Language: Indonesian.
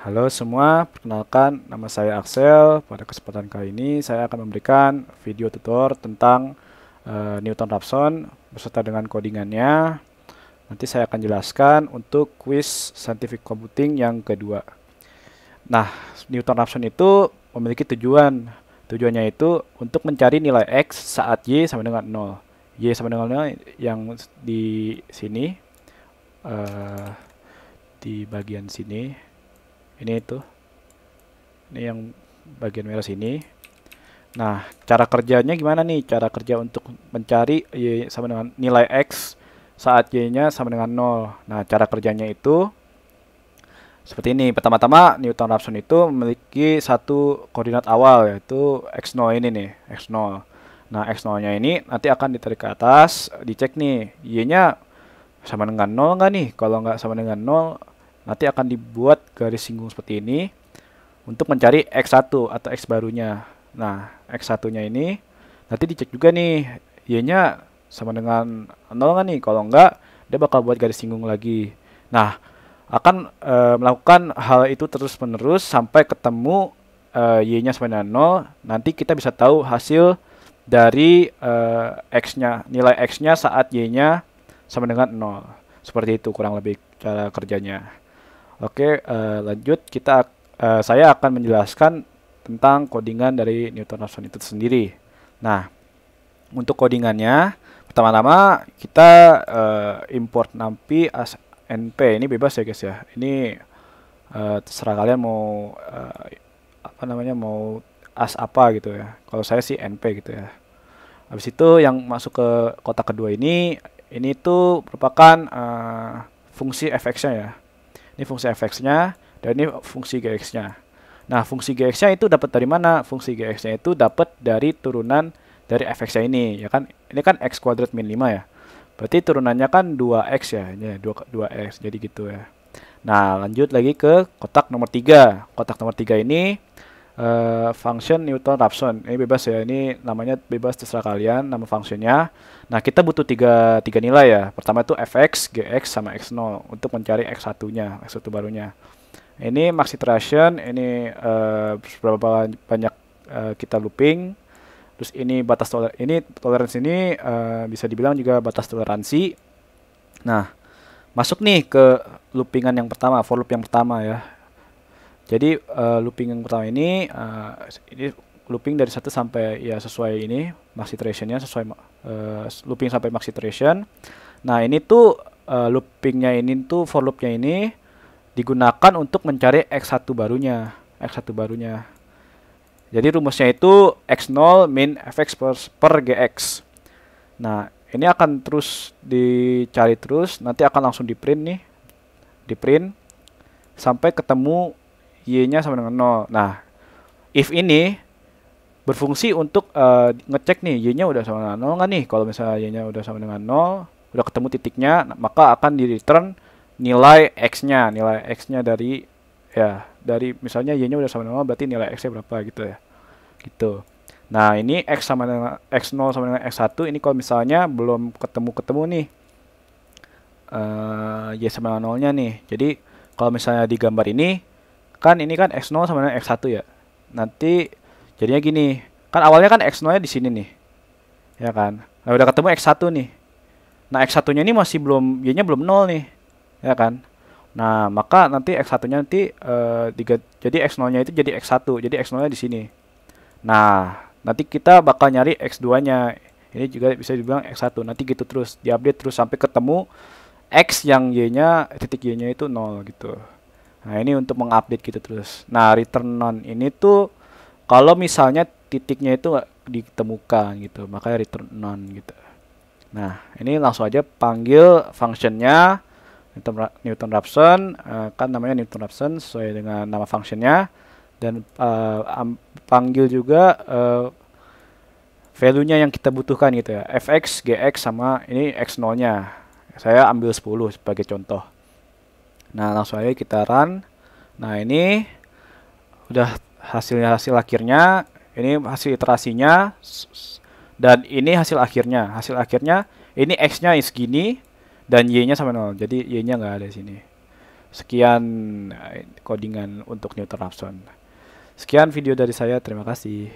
Halo semua, perkenalkan nama saya Axel. Pada kesempatan kali ini saya akan memberikan video tutor tentang Newton-Raphson beserta dengan codingannya. Nanti saya akan jelaskan untuk kuis scientific computing yang kedua. Nah, Newton-Raphson itu memiliki tujuan. Tujuannya itu untuk mencari nilai X saat Y sama dengan 0. Y sama dengan 0 yang di sini, eh, di bagian sini. Ini yang bagian merah sini. Nah, cara kerjanya gimana nih? Cara kerja untuk mencari Y sama dengan nilai X saat Y-nya sama dengan 0. Nah, cara kerjanya itu seperti ini. Pertama-tama, Newton-Raphson itu memiliki satu koordinat awal, yaitu X0 ini nih, X0. Nah, X0-nya ini nanti akan ditarik ke atas, dicek nih, Y-nya sama dengan 0 nggak nih? Kalau nggak sama dengan 0, nanti akan dibuat garis singgung seperti ini untuk mencari X1 atau X barunya. Nah, X1-nya ini nanti dicek juga nih, Y-nya sama dengan 0 nggak nih? Kalau nggak, dia bakal buat garis singgung lagi. Nah, akan melakukan hal itu terus-menerus sampai ketemu Y-nya sama dengan 0. Nanti kita bisa tahu hasil dari X-nya, nilai X-nya saat Y-nya sama dengan 0. Seperti itu kurang lebih cara kerjanya. Oke, lanjut saya akan menjelaskan tentang codingan dari Newton-Raphson itu sendiri. Nah, untuk codingannya, pertama-tama kita import NumPy as NP. Ini bebas ya guys ya. Ini terserah kalian mau mau as apa gitu ya. Kalau saya sih NP gitu ya. Habis itu yang masuk ke kotak kedua ini tuh merupakan fungsi fx-nya ya. Ini fungsi fx-nya dan ini fungsi gx-nya. Nah, fungsi gx-nya itu dapat dari mana? Fungsi gx-nya itu dapat dari turunan dari fx-nya ini, ya kan? Ini kan x kuadrat min 5 ya. Berarti turunannya kan 2x ya. Ini 2x, jadi gitu ya. Nah, lanjut lagi ke kotak nomor 3. Kotak nomor 3 ini function Newton-Raphson. Ini bebas ya, ini namanya bebas terserah kalian nama functionnya. Nah, kita butuh tiga nilai ya. Pertama itu fx, gx, sama x0 untuk mencari x1-nya, x1 barunya. Ini max iteration, ini berapa banyak kita looping. Terus ini toleransi ini bisa dibilang juga batas toleransi. Nah, masuk nih ke loopingan yang pertama, for loop yang pertama ya. Jadi looping yang pertama ini looping dari 1 sampai ya sesuai ini max iterationnya, sesuai looping sampai max iteration. Nah, ini tuh loopingnya ini tuh for loopnya ini digunakan untuk mencari x1 barunya, Jadi rumusnya itu x0 min fx per gx. Nah, ini akan terus dicari terus, nanti akan langsung di print sampai ketemu y-nya sama dengan 0. Nah, if ini berfungsi untuk ngecek nih y-nya udah sama dengan 0 nggak nih. Kalau misalnya y-nya udah sama dengan 0, udah ketemu titiknya, maka akan di return nilai x-nya dari misalnya y-nya udah sama dengan 0, berarti nilai x-nya berapa gitu ya. Gitu. Nah, ini x sama dengan x0 sama dengan x1 ini kalau misalnya belum ketemu nih. Y sama dengan 0-nya nih. Jadi kalau misalnya di gambar ini kan x0 sama dengan x1 ya. Nanti jadinya gini. Kan awalnya kan x0-nya di sini nih. Ya kan? Nah, udah ketemu x1 nih. Nah, x1-nya ini masih belum, y-nya belum 0 nih. Ya kan? Nah, maka nanti x1-nya nanti jadi x0-nya itu jadi x1. Jadi x0-nya di sini. Nah, nanti kita bakal nyari x2-nya. Ini juga bisa dibilang x1. Nanti gitu terus, diupdate terus sampai ketemu x yang titik y-nya itu 0 gitu. Nah, ini untuk mengupdate gitu terus. Nah, return none ini tuh kalau misalnya titiknya itu nggak ditemukan gitu, makanya return none gitu. Nah, ini langsung aja panggil functionnya Newton-Raphson, kan namanya Newton-Raphson sesuai dengan nama functionnya, dan panggil juga value-nya yang kita butuhkan gitu ya, fx, gx, sama ini x0-nya. Saya ambil 10 sebagai contoh. Nah, langsung aja kita run. Nah, ini udah hasil akhirnya. Ini hasil iterasinya. Dan ini hasil akhirnya. Hasil akhirnya ini x-nya segini dan y-nya sama 0. Jadi y-nya nggak ada di sini. Sekian codingan untuk Newton Raphson. Sekian video dari saya, terima kasih.